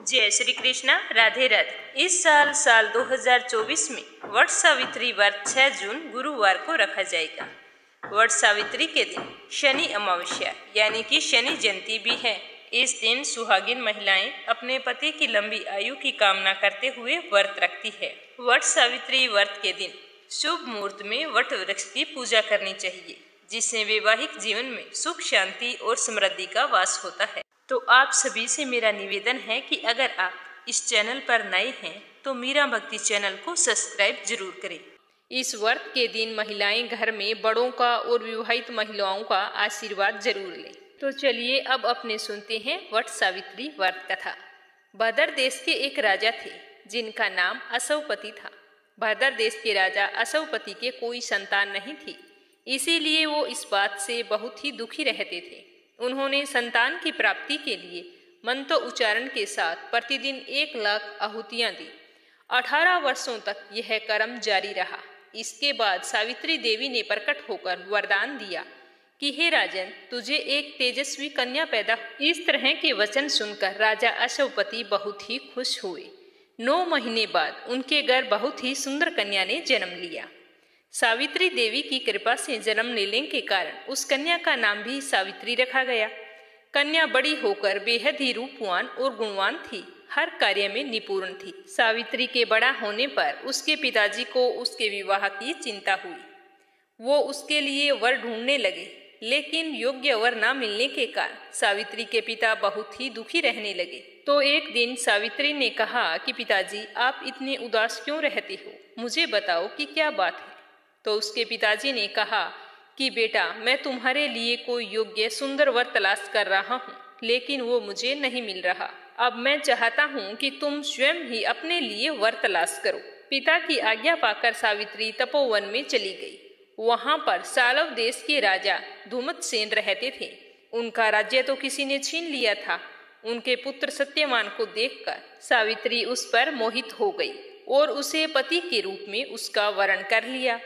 जय श्री कृष्णा, राधे राधे। इस साल 2024 में वट सावित्री व्रत 6 जून गुरुवार को रखा जाएगा। वट सावित्री के दिन शनि अमावस्या यानी कि शनि जयंती भी है। इस दिन सुहागिन महिलाएं अपने पति की लंबी आयु की कामना करते हुए व्रत रखती है। वट सावित्री व्रत के दिन शुभ मुहूर्त में वट वृक्ष की पूजा करनी चाहिए, जिससे वैवाहिक जीवन में सुख, शांति और समृद्धि का वास होता है। तो आप सभी से मेरा निवेदन है कि अगर आप इस चैनल पर नए हैं तो मीरा भक्ति चैनल को सब्सक्राइब जरूर करें। इस व्रत के दिन महिलाएं घर में बड़ों का और विवाहित महिलाओं का आशीर्वाद जरूर लें। तो चलिए अब अपने सुनते हैं वट सावित्री व्रत कथा। भद्र देश के एक राजा थे जिनका नाम असवपति था। भद्र देश के राजा असवपति के कोई संतान नहीं थी, इसीलिए वो इस बात से बहुत ही दुखी रहते थे। उन्होंने संतान की प्राप्ति के लिए मंत्र उच्चारण के साथ प्रतिदिन 1 लाख आहुतियां दी। 18 वर्षों तक यह कर्म जारी रहा। इसके बाद सावित्री देवी ने प्रकट होकर वरदान दिया कि हे राजन, तुझे एक तेजस्वी कन्या पैदा। इस तरह के वचन सुनकर राजा असवपति बहुत ही खुश हुए। 9 महीने बाद उनके घर बहुत ही सुंदर कन्या ने जन्म लिया। सावित्री देवी की कृपा से जन्म लेने के कारण उस कन्या का नाम भी सावित्री रखा गया। कन्या बड़ी होकर बेहद ही रूपवान और गुणवान थी, हर कार्य में निपुण थी। सावित्री के बड़ा होने पर उसके पिताजी को उसके विवाह की चिंता हुई। वो उसके लिए वर ढूंढने लगे, लेकिन योग्य वर न मिलने के कारण सावित्री के पिता बहुत ही दुखी रहने लगे। तो एक दिन सावित्री ने कहा कि पिताजी, आप इतने उदास क्यों रहते हो? मुझे बताओ कि क्या बात है। तो उसके पिताजी ने कहा कि बेटा, मैं तुम्हारे लिए कोई योग्य सुंदर वर तलाश कर रहा हूँ, लेकिन वो मुझे नहीं मिल रहा। अब मैं चाहता हूँ कि तुम स्वयं ही अपने लिए वर तलाश करो। पिता की आज्ञा पाकर सावित्री तपोवन में चली गई। वहां पर सालव देश के राजा धूमतसेन रहते थे। उनका राज्य तो किसी ने छीन लिया था। उनके पुत्र सत्यवान को देखकर सावित्री उस पर मोहित हो गई और उसे पति के रूप में उसका वरण कर लिया।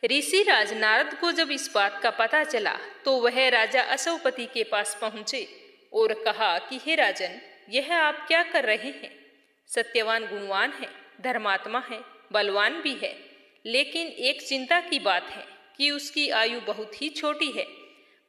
ऋषि राज नारद को जब इस बात का पता चला तो वह राजा असवपति के पास पहुंचे और कहा कि हे राजन, यह आप क्या कर रहे हैं? सत्यवान गुणवान है, धर्मात्मा है, बलवान भी है, लेकिन एक चिंता की बात है कि उसकी आयु बहुत ही छोटी है।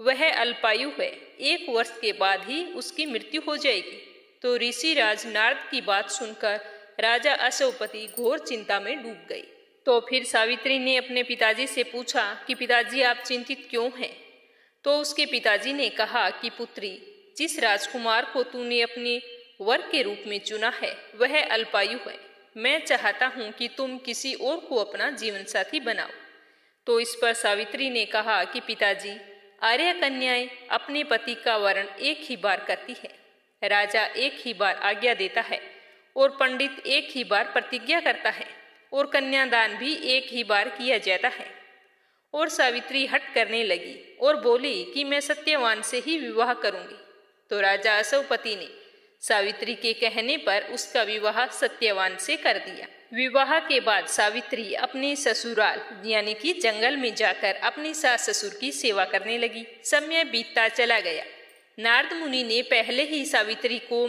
वह अल्पायु है, 1 वर्ष के बाद ही उसकी मृत्यु हो जाएगी। तो ऋषि राज नारद की बात सुनकर राजा असवपति घोर चिंता में डूब गई। तो फिर सावित्री ने अपने पिताजी से पूछा कि पिताजी, आप चिंतित क्यों हैं? तो उसके पिताजी ने कहा कि पुत्री, जिस राजकुमार को तूने अपने वर के रूप में चुना है वह अल्पायु है। मैं चाहता हूँ कि तुम किसी और को अपना जीवन साथी बनाओ। तो इस पर सावित्री ने कहा कि पिताजी, आर्य कन्याएं अपने पति का वरण एक ही बार करती है। राजा एक ही बार आज्ञा देता है और पंडित एक ही बार प्रतिज्ञा करता है और कन्यादान भी एक ही बार किया जाता है। और सावित्री हट करने लगी और बोली कि मैं सत्यवान से ही विवाह करूंगी। तो राजा असवपति ने सावित्री के कहने पर उसका विवाह सत्यवान से कर दिया। विवाह के बाद सावित्री अपने ससुराल यानी कि जंगल में जाकर अपनी सास ससुर की सेवा करने लगी। समय बीतता चला गया। नारद मुनि ने पहले ही सावित्री को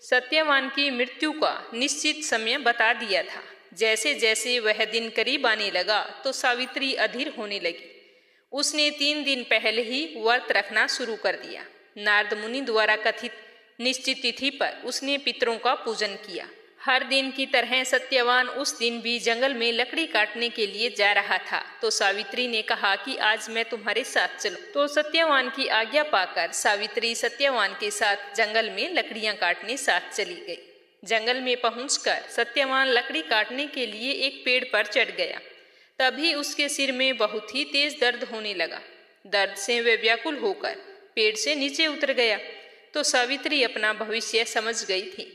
सत्यवान की मृत्यु का निश्चित समय बता दिया था। जैसे जैसे वह दिन करीब आने लगा तो सावित्री अधीर होने लगी। उसने 3 दिन पहले ही व्रत रखना शुरू कर दिया। नारद मुनि द्वारा कथित निश्चित तिथि पर उसने पितरों का पूजन किया। हर दिन की तरह सत्यवान उस दिन भी जंगल में लकड़ी काटने के लिए जा रहा था। तो सावित्री ने कहा कि आज मैं तुम्हारे साथ चलूं। तो सत्यवान की आज्ञा पाकर सावित्री सत्यवान के साथ जंगल में लकड़ियां काटने साथ चली गई। जंगल में पहुंचकर सत्यवान लकड़ी काटने के लिए एक पेड़ पर चढ़ गया। तभी उसके सिर में बहुत ही तेज दर्द होने लगा। दर्द से वह व्याकुल होकर पेड़ से नीचे उतर गया। तो सावित्री अपना भविष्य समझ गई थी।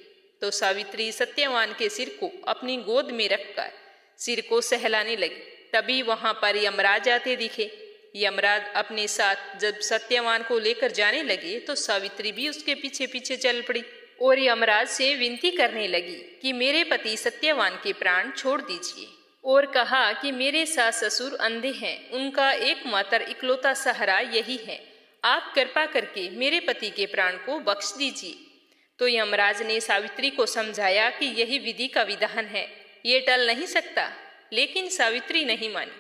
तो सावित्री सत्यवान के सिर को अपनी गोद में रखकर सिर को सहलाने लगी। तभी वहां पर यमराज आते दिखे। यमराज अपने साथ जब सत्यवान को लेकर जाने लगे तो सावित्री भी उसके पीछे पीछे चल पड़ी और यमराज से विनती करने लगी कि मेरे पति सत्यवान के प्राण छोड़ दीजिए, और कहा कि मेरे सास ससुर अंधे हैं, उनका एकमात्र इकलौता सहारा यही है। आप कृपा करके मेरे पति के प्राण को बख्श दीजिए। तो यमराज ने सावित्री को समझाया कि यही विधि का विधान है, ये टल नहीं सकता, लेकिन सावित्री नहीं मानी।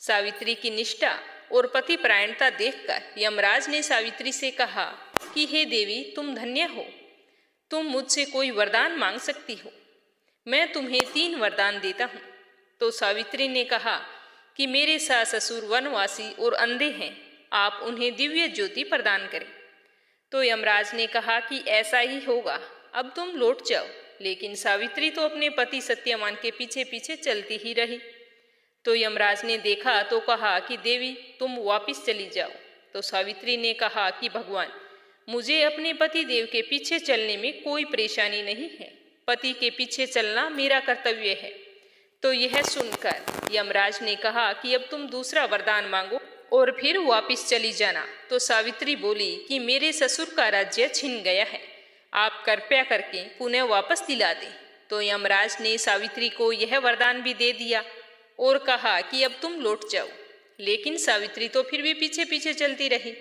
सावित्री की निष्ठा और पति परायणता देखकर यमराज ने सावित्री से कहा कि हे देवी, तुम धन्य हो, तुम मुझसे कोई वरदान मांग सकती हो, मैं तुम्हें 3 वरदान देता हूँ। तो सावित्री ने कहा कि मेरे सास ससुर वनवासी और अंधे हैं, आप उन्हें दिव्य ज्योति प्रदान करें। तो यमराज ने कहा कि ऐसा ही होगा, अब तुम लौट जाओ। लेकिन सावित्री तो अपने पति सत्यवान के पीछे पीछे चलती ही रही। तो यमराज ने देखा तो कहा कि देवी, तुम वापिस चली जाओ। तो सावित्री ने कहा कि भगवान, मुझे अपने पति देव के पीछे चलने में कोई परेशानी नहीं है, पति के पीछे चलना मेरा कर्तव्य है। तो यह सुनकर यमराज ने कहा कि अब तुम दूसरा वरदान मांगो और फिर वापिस चली जाना। तो सावित्री बोली कि मेरे ससुर का राज्य छिन गया है, आप कृपया करके पुनः वापस दिला दें। तो यमराज ने सावित्री को यह वरदान भी दे दिया और कहा कि अब तुम लौट जाओ। लेकिन सावित्री तो फिर भी पीछे पीछे चलती रही।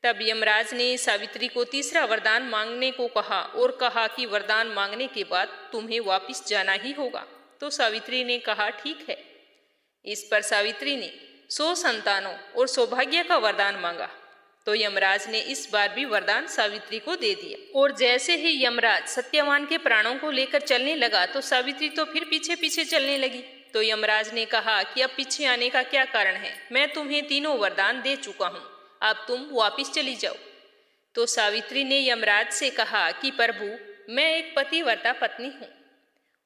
तब यमराज ने सावित्री को तीसरा वरदान मांगने को कहा और कहा कि वरदान मांगने के बाद तुम्हें वापिस जाना ही होगा। तो सावित्री ने कहा ठीक है। इस पर सावित्री ने 100 संतानों और सौभाग्य का वरदान मांगा। तो यमराज ने इस बार भी वरदान सावित्री को दे दिया। और जैसे ही यमराज सत्यवान के प्राणों को लेकर चलने लगा तो सावित्री तो फिर पीछे पीछे चलने लगी। तो यमराज ने कहा कि अब पीछे आने का क्या कारण है, मैं तुम्हें 3 वरदान दे चुका हूँ, अब तुम वापिस चली जाओ। तो सावित्री ने यमराज से कहा कि प्रभु, मैं एक पतिव्रता पत्नी हूँ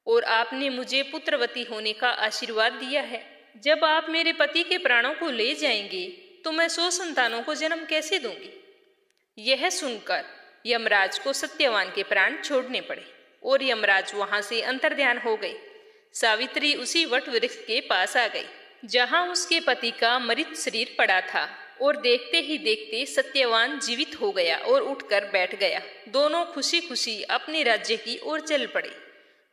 और आपने मुझे पुत्रवती होने का आशीर्वाद दिया है। जब आप मेरे पति के प्राणों को ले जाएंगे तो मैं 100 संतानों को जन्म कैसे दूंगी। यह सुनकर यमराज को सत्यवान के प्राण छोड़ने पड़े और यमराज वहां से अंतर्ध्यान हो गए। सावित्री उसी वट वृक्ष के पास आ गई जहां उसके पति का मृत शरीर पड़ा था और देखते ही देखते सत्यवान जीवित हो गया और उठकर बैठ गया। दोनों खुशी खुशी अपने राज्य की ओर चल पड़े।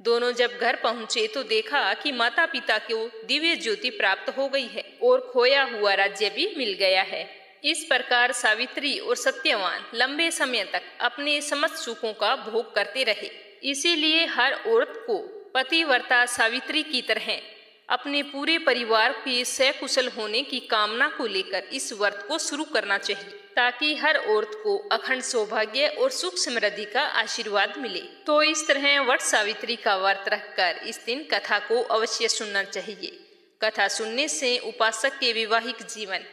दोनों जब घर पहुंचे तो देखा कि माता पिता को दिव्य ज्योति प्राप्त हो गई है और खोया हुआ राज्य भी मिल गया है। इस प्रकार सावित्री और सत्यवान लंबे समय तक अपने समस्त सुखों का भोग करते रहे। इसीलिए हर औरत को पतिव्रता सावित्री की तरह अपने पूरे परिवार के सकुशल होने की कामना को लेकर इस व्रत को शुरू करना चाहिए, ताकि हर औरत को अखंड सौभाग्य और सुख समृद्धि का आशीर्वाद मिले। तो इस तरह वट सावित्री का व्रत रखकर इस दिन कथा को अवश्य सुनना चाहिए। कथा सुनने से उपासक के वैवाहिक जीवन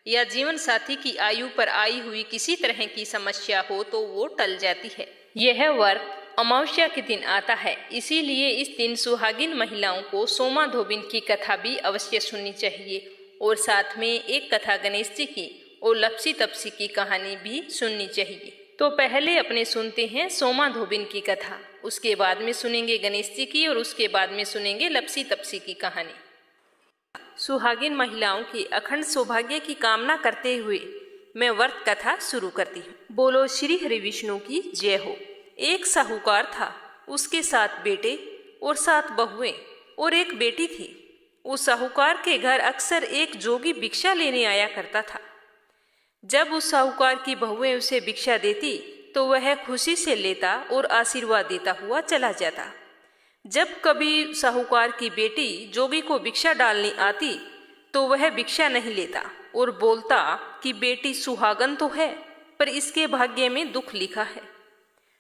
या जीवन साथी की आयु पर आई हुई किसी तरह की समस्या हो तो वो टल जाती है। यह व्रत अमावस्या के दिन आता है, इसीलिए इस दिन सुहागिन महिलाओं को सोमा धोबिन की कथा भी अवश्य सुननी चाहिए और साथ में एक कथा गणेश जी की और लपसी तपसी की कहानी भी सुननी चाहिए। तो पहले अपने सुनते हैं सोमा धोबिन की कथा, उसके बाद में सुनेंगे गणेश जी की और उसके बाद में सुनेंगे लपसी तपसी की कहानी। सुहागिन महिलाओं के अखंड सौभाग्य की कामना करते हुए मैं व्रत कथा शुरू करती हूँ। बोलो श्री हरि विष्णु की जय हो। एक साहूकार था, उसके 7 बेटे और 7 बहुएं और एक बेटी थी। उस साहूकार के घर अक्सर एक जोगी भिक्षा लेने आया करता था। जब उस साहूकार की बहुएं उसे भिक्षा देती तो वह खुशी से लेता और आशीर्वाद देता हुआ चला जाता। जब कभी साहूकार की बेटी जोगी को भिक्षा डालने आती तो वह भिक्षा नहीं लेता और बोलता कि बेटी सुहागन तो है पर इसके भाग्य में दुख लिखा है।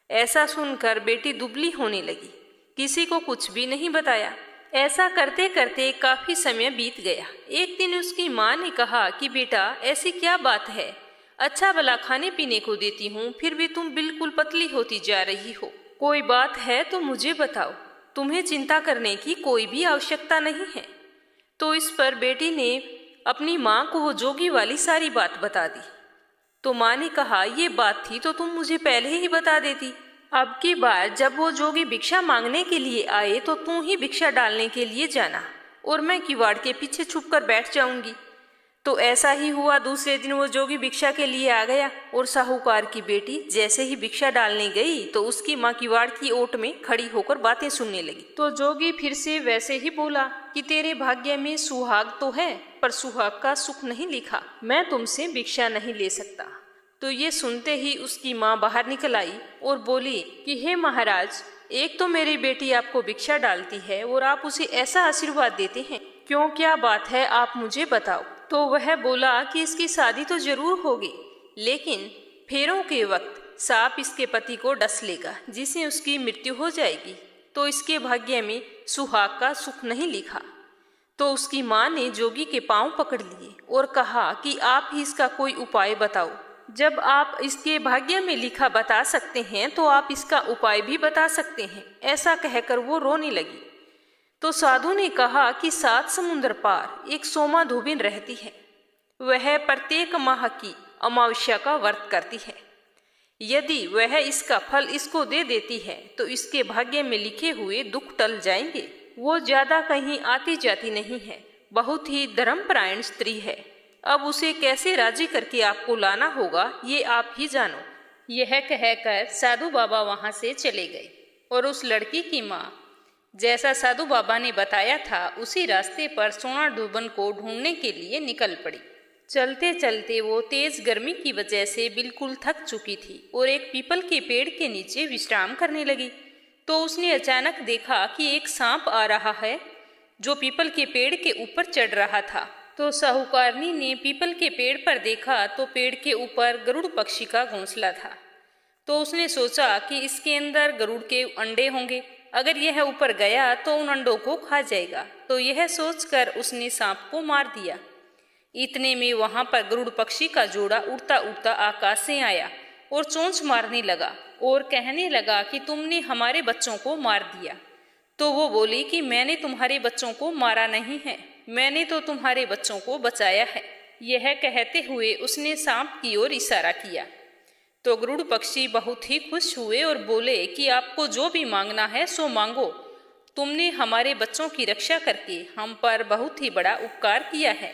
ऐसा सुनकर बेटी दुबली होने लगी, किसी को कुछ भी नहीं बताया। ऐसा करते करते काफी समय बीत गया। एक दिन उसकी माँ ने कहा कि बेटा, ऐसी क्या बात है, अच्छा भला खाने पीने को देती हूँ फिर भी तुम बिल्कुल पतली होती जा रही हो, कोई बात है तो मुझे बताओ, तुम्हें चिंता करने की कोई भी आवश्यकता नहीं है। तो इस पर बेटी ने अपनी माँ को वो जोगी वाली सारी बात बता दी। तो माँ ने कहा, ये बात थी तो तुम मुझे पहले ही बता देती। अब की बार जब वो जोगी भिक्षा मांगने के लिए आए तो तू ही भिक्षा डालने के लिए जाना और मैं किवाड़ के पीछे छुपकर बैठ जाऊंगी। तो ऐसा ही हुआ। दूसरे दिन वो जोगी भिक्षा के लिए आ गया और साहूकार की बेटी जैसे ही भिक्षा डालने गई तो उसकी माँ किवाड़ की ओट में खड़ी होकर बातें सुनने लगी। तो जोगी फिर से वैसे ही बोला कि तेरे भाग्य में सुहाग तो है पर सुहाग का सुख नहीं लिखा, मैं तुमसे भिक्षा नहीं ले सकता। तो ये सुनते ही उसकी माँ बाहर निकल आई और बोली कि हे महाराज, एक तो मेरी बेटी आपको भिक्षा डालती है और आप उसे ऐसा आशीर्वाद देते हैं, क्यों, क्या बात है, आप मुझे बताओ। तो वह बोला कि इसकी शादी तो जरूर होगी, लेकिन फेरों के वक्त सांप इसके पति को डस लेगा, जिससे उसकी मृत्यु हो जाएगी, तो इसके भाग्य में सुहाग का सुख नहीं लिखा। तो उसकी माँ ने जोगी के पांव पकड़ लिए और कहा कि आप ही इसका कोई उपाय बताओ। जब आप इसके भाग्य में लिखा बता सकते हैं तो आप इसका उपाय भी बता सकते हैं। ऐसा कहकर वो रोने लगी। तो साधु ने कहा कि 7 समुद्र पार एक सोमा धोबिन रहती है। वह प्रत्येक माह की अमावस्या का व्रत करती है। यदि वह इसका फल इसको दे देती है तो इसके भाग्य में लिखे हुए दुख टल जाएंगे। वो ज्यादा कहीं आती जाती नहीं है, बहुत ही धर्मपरायण स्त्री है। अब उसे कैसे राजी करके आपको लाना होगा, ये आप ही जानो। यह कहकर साधु बाबा वहां से चले गए और उस लड़की की माँ जैसा साधु बाबा ने बताया था उसी रास्ते पर सोना धोबन को ढूंढने के लिए निकल पड़ी। चलते चलते वो तेज गर्मी की वजह से बिल्कुल थक चुकी थी और एक पीपल के पेड़ के नीचे विश्राम करने लगी। तो उसने अचानक देखा कि एक सांप आ रहा है जो पीपल के पेड़ के ऊपर चढ़ रहा था। तो साहूकारनी ने पीपल के पेड़ पर देखा तो पेड़ के ऊपर गरुड़ पक्षी का घोंसला था। तो उसने सोचा कि इसके अंदर गरुड़ के अंडे होंगे, अगर यह ऊपर गया तो उन अंडों को खा जाएगा। तो यह सोचकर उसने सांप को मार दिया। इतने में वहां पर गरुड़ पक्षी का जोड़ा उड़ता उड़ता आकाश से आया और चोंच मारने लगा और कहने लगा कि तुमने हमारे बच्चों को मार दिया। तो वो बोली कि मैंने तुम्हारे बच्चों को मारा नहीं है, मैंने तो तुम्हारे बच्चों को बचाया है। यह कहते हुए उसने सांप की ओर इशारा किया। तो गरुड़ पक्षी बहुत ही खुश हुए और बोले कि आपको जो भी मांगना है सो मांगो, तुमने हमारे बच्चों की रक्षा करके हम पर बहुत ही बड़ा उपकार किया है।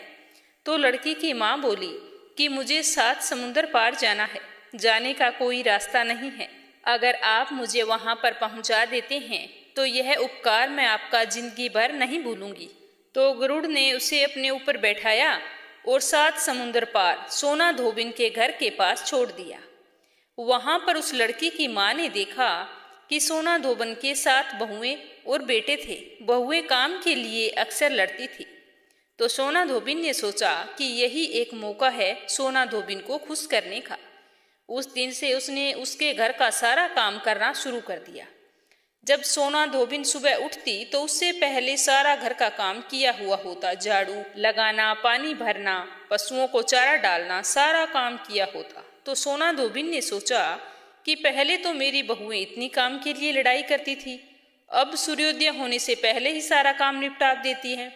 तो लड़की की माँ बोली कि मुझे 7 समुंदर पार जाना है, जाने का कोई रास्ता नहीं है, अगर आप मुझे वहां पर पहुंचा देते हैं तो यह उपकार मैं आपका जिंदगी भर नहीं भूलूंगी। तो गरुड़ ने उसे अपने ऊपर बैठाया और 7 समुंदर पार सोना धोबिन के घर के पास छोड़ दिया। वहां पर उस लड़की की माँ ने देखा कि सोना धोबिन के 7 बहुएं और बेटे थे। बहुएं काम के लिए अक्सर लड़ती थी। तो सोना धोबिन ने सोचा कि यही एक मौका है सोना धोबिन को खुश करने का। उस दिन से उसने उसके घर का सारा काम करना शुरू कर दिया। जब सोना धोबिन सुबह उठती तो उससे पहले सारा घर का काम किया हुआ होता, झाड़ू लगाना, पानी भरना, पशुओं को चारा डालना, सारा काम किया होता। तो सोना धोबिन ने सोचा कि पहले तो मेरी बहुएं इतनी काम के लिए लड़ाई करती थी, अब सूर्योदय होने से पहले ही सारा काम निपटा देती है।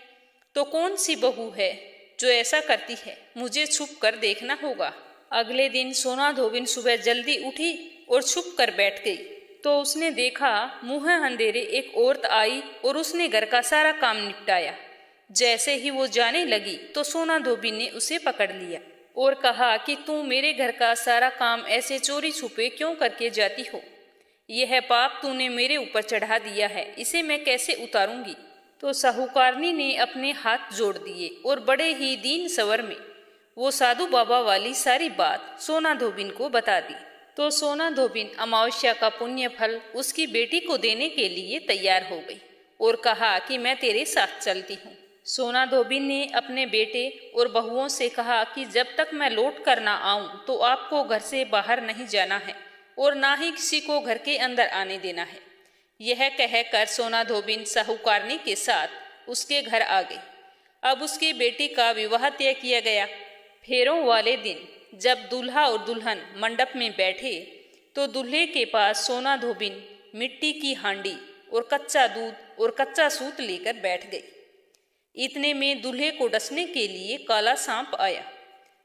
तो कौन सी बहू है जो ऐसा करती है, मुझे छुप कर देखना होगा। अगले दिन सोना धोबिन सुबह जल्दी उठी और छुप कर बैठ गई। तो उसने देखा मुंह अंधेरे एक औरत आई और उसने घर का सारा काम निपटाया। जैसे ही वो जाने लगी तो सोना धोबिन ने उसे पकड़ लिया और कहा कि तू मेरे घर का सारा काम ऐसे चोरी छुपे क्यों करके जाती हो? यह पाप तूने मेरे ऊपर चढ़ा दिया है, इसे मैं कैसे उतारूंगी? तो साहूकारनी ने अपने हाथ जोड़ दिए और बड़े ही दीन स्वर में वो साधु बाबा वाली सारी बात सोना धोबिन को बता दी। तो सोना धोबिन अमावस्या का पुण्य फल उसकी बेटी को देने के लिए तैयार हो गई और कहा कि मैं तेरे साथ चलती हूँ। सोना धोबिन ने अपने बेटे और बहुओं से कहा कि जब तक मैं लौट कर ना आऊं तो आपको घर से बाहर नहीं जाना है और ना ही किसी को घर के अंदर आने देना है। यह कहकर सोना धोबिन साहूकारनी के साथ उसके घर आ गई। अब उसकी बेटी का विवाह तय किया गया। फेरों वाले दिन जब दूल्हा और दुल्हन मंडप में बैठे तो दूल्हे के पास सोना धोबिन मिट्टी की हांडी और कच्चा दूध और कच्चा सूत लेकर बैठ गई। इतने में दूल्हे को डसने के लिए काला सांप आया।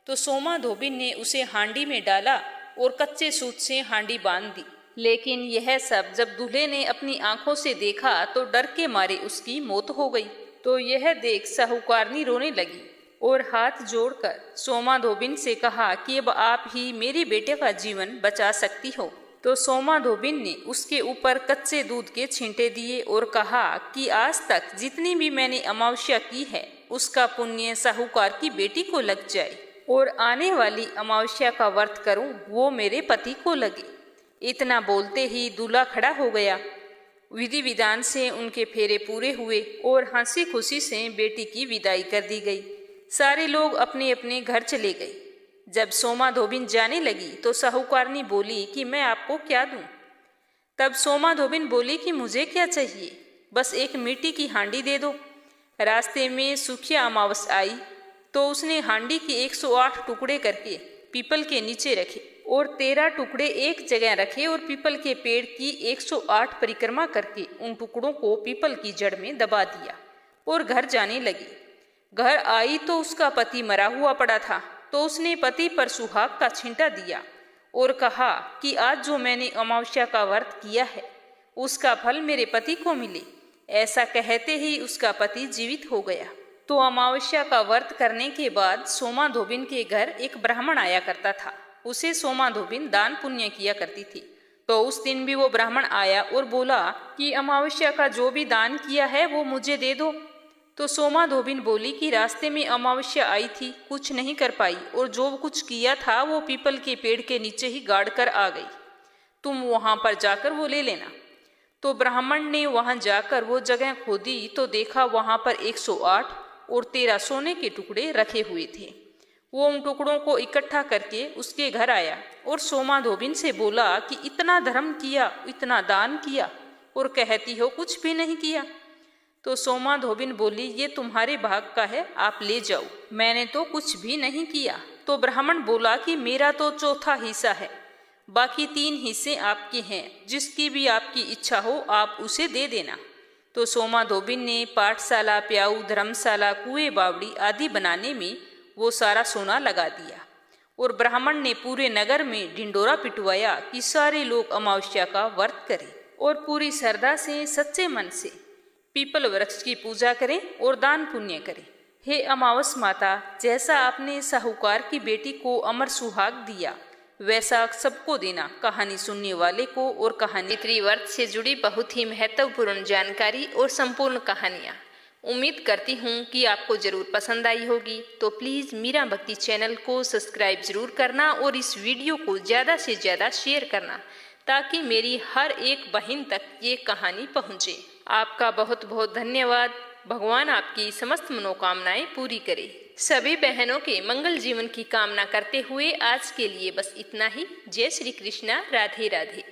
तो सोमा धोबिन ने उसे हांडी में डाला और कच्चे सूत से हांडी बांध दी। लेकिन यह सब जब दूल्हे ने अपनी आंखों से देखा तो डर के मारे उसकी मौत हो गई। तो यह देख साहूकारनी रोने लगी और हाथ जोड़कर सोमा धोबिन से कहा कि अब आप ही मेरे बेटे का जीवन बचा सकती हो। तो सोमा धोबिन ने उसके ऊपर कच्चे दूध के छींटे दिए और कहा कि आज तक जितनी भी मैंने अमावस्या की है उसका पुण्य साहूकार की बेटी को लग जाए। और आने वाली अमावस्या का व्रत करूं वो मेरे पति को लगे। इतना बोलते ही दूल्हा खड़ा हो गया। विधि विधान से उनके फेरे पूरे हुए और हंसी खुशी से बेटी की विदाई कर दी गई। सारे लोग अपने अपने घर चले गए। जब सोमा धोबिन जाने लगी तो साहूकारनी बोली कि मैं आपको क्या दूं? तब सोमा धोबिन बोली कि मुझे क्या चाहिए, बस एक मिट्टी की हांडी दे दो। रास्ते में सुखिया अमावस आई तो उसने हांडी के 108 टुकड़े करके पीपल के नीचे रखे और 13 टुकड़े एक जगह रखे और पीपल के पेड़ की 108 परिक्रमा करके उन टुकड़ों को पीपल की जड़ में दबा दिया और घर जाने लगी। घर आई तो उसका पति मरा हुआ पड़ा था, तो उसने पति पर सुहाग का छींटा दिया और कहा कि आज जो मैंने अमावस्या का व्रत किया है उसका फल मेरे पति को मिले। ऐसा कहते ही उसका पति जीवित हो गया। तो अमावस्या का व्रत करने के बाद सोमा धोबिन के घर एक ब्राह्मण आया करता था। उसे सोमा धोबिन दान पुण्य किया करती थी। तो उस दिन भी वो ब्राह्मण आया और बोला कि अमावस्या का जो भी दान किया है वो मुझे दे दो। तो सोमा धोबिन बोली कि रास्ते में अमावस्या आई थी, कुछ नहीं कर पाई और जो कुछ किया था वो पीपल के पेड़ के नीचे ही गाड़ कर आ गई। तुम वहां पर जाकर वो ले लेना। तो ब्राह्मण ने वहां जाकर वो जगह खोदी तो देखा वहां पर 108 और 13 सोने के टुकड़े रखे हुए थे। वो उन टुकड़ों को इकट्ठा करके उसके घर आया और सोमा धोबिन से बोला कि इतना धर्म किया, इतना दान किया और कहती हो कुछ भी नहीं किया। तो सोमा धोबिन बोली ये तुम्हारे भाग का है, आप ले जाओ, मैंने तो कुछ भी नहीं किया। तो ब्राह्मण बोला कि मेरा तो चौथा हिस्सा है, बाकी 3 हिस्से आपके हैं, जिसकी भी आपकी इच्छा हो आप उसे दे देना। तो सोमा धोबिन ने पाठशाला, प्याऊ, धर्मशाला, कुएं, बावड़ी आदि बनाने में वो सारा सोना लगा दिया और ब्राह्मण ने पूरे नगर में ढिंडोरा पिटवाया कि सारे लोग अमावस्या का व्रत करें और पूरी श्रद्धा से सच्चे मन से पीपल वृक्ष की पूजा करें और दान पुण्य करें। हे अमावस माता, जैसा आपने साहूकार की बेटी को अमर सुहाग दिया वैसा सबको देना। कहानी सुनने वाले को और कहानी व्रत से जुड़ी बहुत ही महत्वपूर्ण जानकारी और संपूर्ण कहानियाँ उम्मीद करती हूँ कि आपको ज़रूर पसंद आई होगी। तो प्लीज़ मीरा भक्ति चैनल को सब्सक्राइब ज़रूर करना और इस वीडियो को ज़्यादा से ज़्यादा शेयर करना ताकि मेरी हर एक बहन तक ये कहानी पहुँचे। आपका बहुत बहुत धन्यवाद। भगवान आपकी समस्त मनोकामनाएं पूरी करे। सभी बहनों के मंगल जीवन की कामना करते हुए आज के लिए बस इतना ही। जय श्री कृष्णा। राधे राधे।